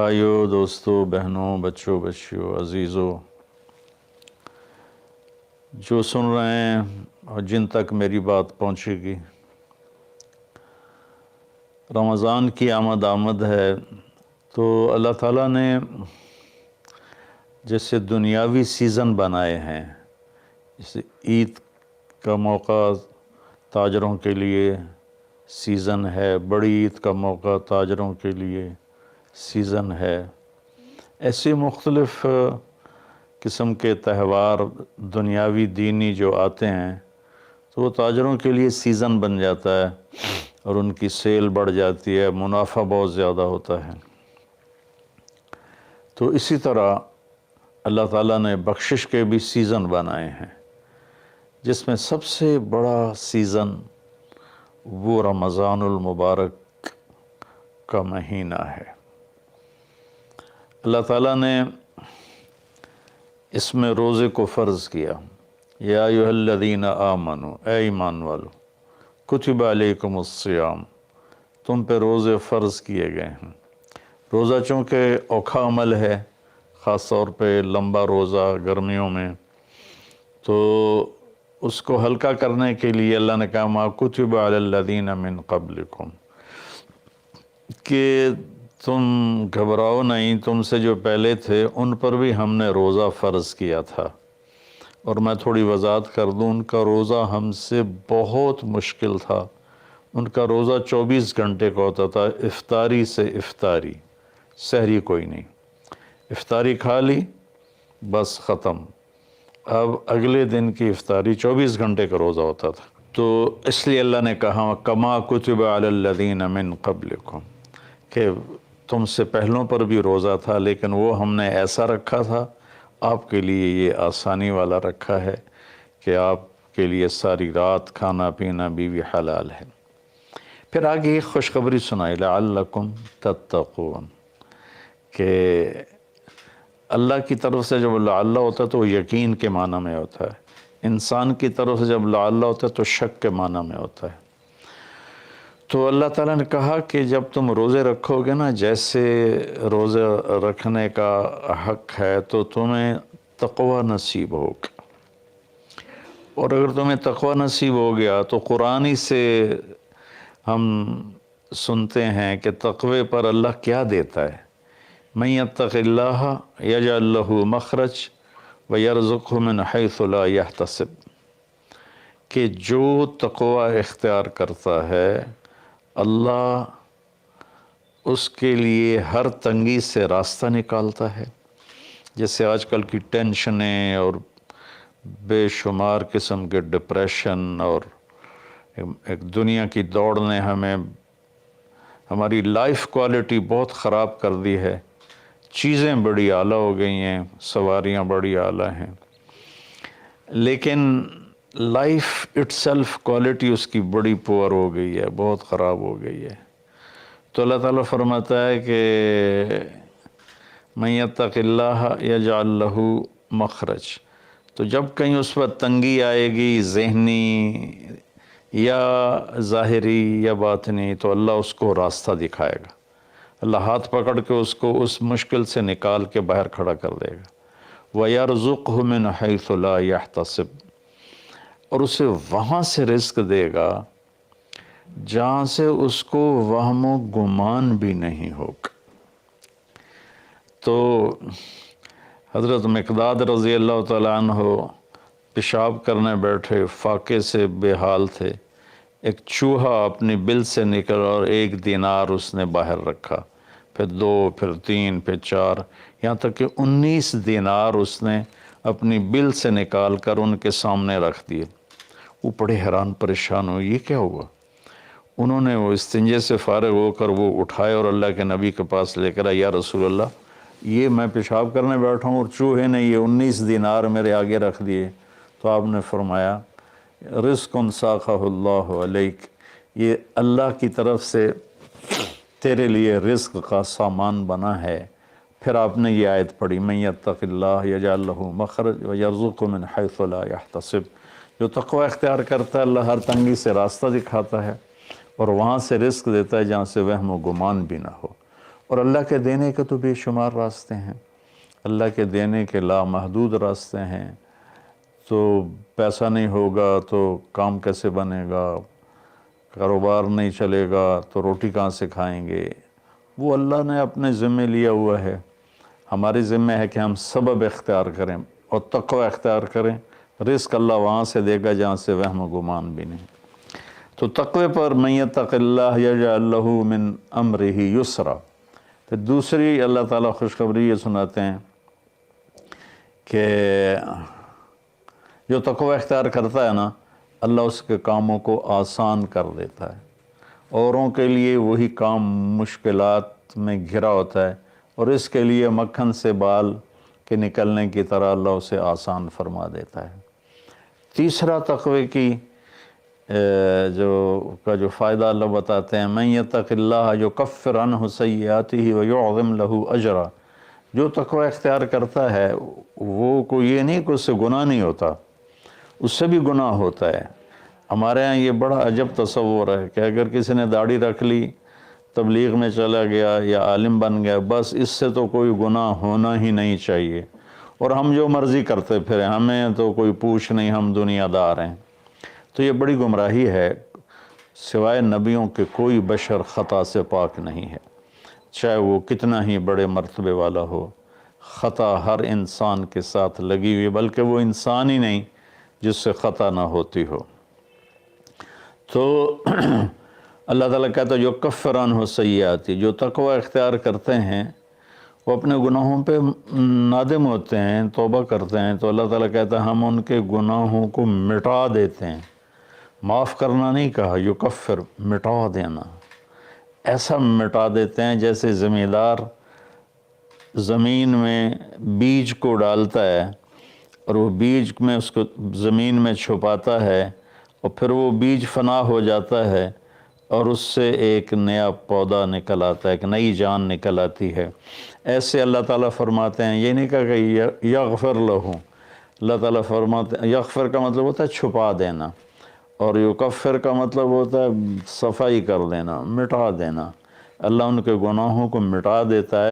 بھائیوں، دوستوں، بہنوں، بچوں، بچیوں، عزیزوں، جو سن رہے ہیں اور جن تک میری بات پہنچے گی، رمضان کی آمد ہے تو اللہ تعالیٰ نے جیسے دنیاوی سیزن بنائے ہیں، جیسے عید کا موقع تاجروں کے لیے سیزن ہے، بڑی عید کا موقع تاجروں کے لیے سیزن ہے، ایسے مختلف قسم کے تہوار دنیاوی دینی جو آتے ہیں تو وہ تاجروں کے لیے سیزن بن جاتا ہے اور ان کی سیل بڑھ جاتی ہے، منافع بہت زیادہ ہوتا ہے۔ تو اسی طرح اللہ تعالیٰ نے بخشش کے بھی سیزن بنائے ہیں، جس میں سب سے بڑا سیزن وہ رمضان المبارک کا مہینہ ہے۔ اللہ تعالیٰ نے اس میں روزے کو فرض کیا، یا ایھا الذین آمنوا، اے ایمان والو، کتب علیکم الصیام، تم پہ روزے فرض کیے گئے ہیں۔ روزہ چونکہ اوکھا عمل ہے، خاص طور پہ لمبا روزہ گرمیوں میں، تو اس کو ہلکا کرنے کے لیے اللہ نے کہا ما کتب علی الذین من قبلکم، کہ تم گھبراؤ نہیں، تم سے جو پہلے تھے ان پر بھی ہم نے روزہ فرض کیا تھا۔ اور میں تھوڑی وضاحت کر دوں، ان کا روزہ ہم سے بہت مشکل تھا۔ ان کا روزہ 24 گھنٹے کا ہوتا تھا، افطاری سے افطاری، سحری کوئی نہیں، افطاری کھا لی بس ختم، اب اگلے دن کی افطاری 24 گھنٹے کا روزہ ہوتا تھا۔ تو اس لیے اللہ نے کہا کما کتب علی الذین من قبلکم، کہ تم سے پہلوں پر بھی روزہ تھا لیکن وہ ہم نے ایسا رکھا تھا، آپ کے لیے یہ آسانی والا رکھا ہے کہ آپ کے لیے ساری رات کھانا پینا بیوی حلال ہے۔ پھر آگے ایک خوشخبری سنائی، لعلکم تتقون، کہ اللہ کی طرف سے جب لعل ہوتا ہے تو وہ یقین کے معنی میں ہوتا ہے، انسان کی طرف سے جب لعل ہوتا ہے تو شک کے معنی میں ہوتا ہے۔ تو اللہ تعالیٰ نے کہا کہ جب تم روزے رکھو گے نا، جیسے روزے رکھنے کا حق ہے تو تمہیں تقوی نصیب ہوگا، اور اگر تمہیں تقوی نصیب ہو گیا تو قرآن ہی سے ہم سنتے ہیں کہ تقوی پر اللہ کیا دیتا ہے، من یتق اللہ یجعل لہ مخرج ویرزقہ من حیث لا یحتسب، کہ جو تقوی اختیار کرتا ہے اللہ اس کے لیے ہر تنگی سے راستہ نکالتا ہے۔ جیسے آج کل کی ٹینشنیں اور بے شمار قسم کے ڈپریشن اور ایک دنیا کی دوڑ نے ہماری لائف کوالٹی بہت خراب کر دی ہے، چیزیں بڑی اعلیٰ ہو گئی ہیں، سواریاں بڑی اعلیٰ ہیں، لیکن لائف اٹ سیلف کوالٹی اس کی بڑی پور ہو گئی ہے، بہت خراب ہو گئی ہے۔ تو اللہ تعالیٰ فرماتا ہے کہ من یتق اللہ یجعل لہ مخرج، تو جب کہیں اس پر تنگی آئے گی، ذہنی یا ظاہری یا باطنی، تو اللہ اس کو راستہ دکھائے گا، اللہ ہاتھ پکڑ کے اس کو اس مشکل سے نکال کے باہر کھڑا کر دے گا۔ وَيَرْزُقْهُ مِنْ حَيْثُ لَا يَحْتَسِبْ، اور اسے وہاں سے رزق دے گا جہاں سے اس کو وہم و گمان بھی نہیں ہوگا۔ تو حضرت مقداد رضی اللہ تعالیٰ عنہ پیشاب کرنے بیٹھے، فاقے سے بے حال تھے، ایک چوہا اپنی بل سے نکل اور 1 دینار اس نے باہر رکھا، پھر 2، پھر 3، پھر 4، یہاں تک کہ 19 دینار اس نے اپنی بل سے نکال کر ان کے سامنے رکھ دیے۔ وہ بڑے حیران پریشان ہوئے، یہ کیا ہوا؟ انہوں نے وہ استنجے سے فارغ ہو کر وہ اٹھائے اور اللہ کے نبی کے پاس لے کر آئے، یا رسول اللہ، یہ میں پیشاب کرنے بیٹھا ہوں اور چوہے نے یہ 19 دینار میرے آگے رکھ دیے۔ تو آپ نے فرمایا رزق ساقہ اللہ علیک، یہ اللہ کی طرف سے تیرے لیے رزق کا سامان بنا ہے۔ پھر آپ نے یہ آیت پڑھی، من یتق اللہ یجعل لہ مخرج ویرزقہ من حیث لا یحتسب، جو تقوی اختیار کرتا ہے اللہ ہر تنگی سے راستہ دکھاتا ہے اور وہاں سے رزق دیتا ہے جہاں سے وہم و گمان بھی نہ ہو۔ اور اللہ کے دینے کے تو بے شمار راستے ہیں، اللہ کے دینے کے لامحدود راستے ہیں۔ تو پیسہ نہیں ہوگا تو کام کیسے بنے گا، کاروبار نہیں چلے گا تو روٹی کہاں سے کھائیں گے، وہ اللہ نے اپنے ذمے لیا ہوا ہے۔ ہماری ذمہ ہے کہ ہم سبب اختیار کریں اور تقوی اختیار کریں، رزق اللہ وہاں سے دے گا جہاں سے وہم و گمان بھی نہیں۔ تو تقوی پر من یتق اللہ یجعل لہ من امرہ یسرا۔ تو دوسری اللہ تعالیٰ خوشخبری یہ سناتے ہیں کہ جو تقوی اختیار کرتا ہے نا، اللہ اس کے کاموں کو آسان کر دیتا ہے۔ اوروں کے لیے وہی کام مشکلات میں گھرا ہوتا ہے، اور اس کے لیے مکھن سے بال کے نکلنے کی طرح اللہ اسے آسان فرما دیتا ہے۔ تیسرا تقوی کی جو فائدہ اللہ بتاتے ہیں، من یتق اللہ یکفر عنہ سیئاتہ ویعظم لہ اجرا۔ جو تقوی اختیار کرتا ہے وہ کوئی یہ نہیں کہ اس سے گناہ نہیں ہوتا، اس سے بھی گناہ ہوتا ہے۔ ہمارے ہاں یہ بڑا عجب تصور ہے کہ اگر کسی نے داڑھی رکھ لی، تبلیغ میں چلا گیا یا عالم بن گیا، بس اس سے تو کوئی گناہ ہونا ہی نہیں چاہیے، اور ہم جو مرضی کرتے پھریں، ہمیں تو کوئی پوچھ نہیں، ہم دنیا دار ہیں۔ تو یہ بڑی گمراہی ہے۔ سوائے نبیوں کے کوئی بشر خطا سے پاک نہیں ہے، چاہے وہ کتنا ہی بڑے مرتبے والا ہو۔ خطا ہر انسان کے ساتھ لگی ہوئی، بلکہ وہ انسان ہی نہیں جس سے خطا نہ ہوتی ہو۔ تو اللہ تعالیٰ کہتا ہے یکفر عنہ سیئات، جو تقوی اختیار کرتے ہیں وہ اپنے گناہوں پہ نادم ہوتے ہیں، توبہ کرتے ہیں، تو اللہ تعالیٰ کہتا ہے ہم ان کے گناہوں کو مٹا دیتے ہیں۔ معاف کرنا نہیں کہا، یکفر، مٹا دینا۔ ایسا مٹا دیتے ہیں جیسے زمیندار زمین میں بیج کو ڈالتا ہے اور وہ بیج میں اس کو زمین میں چھپاتا ہے، اور پھر وہ بیج فنا ہو جاتا ہے اور اس سے ایک نیا پودا نکل آتا ہے، ایک نئی جان نکل آتی ہے۔ ایسے اللہ تعالیٰ فرماتے ہیں، یہ نہیں کہا کہ یغفر لہم، اللہ تعالیٰ فرماتے ہیں، یغفر کا مطلب ہوتا ہے چھپا دینا، اور یکفر کا مطلب ہوتا ہے صفائی کر دینا، مٹا دینا۔ اللہ ان کے گناہوں کو مٹا دیتا ہے۔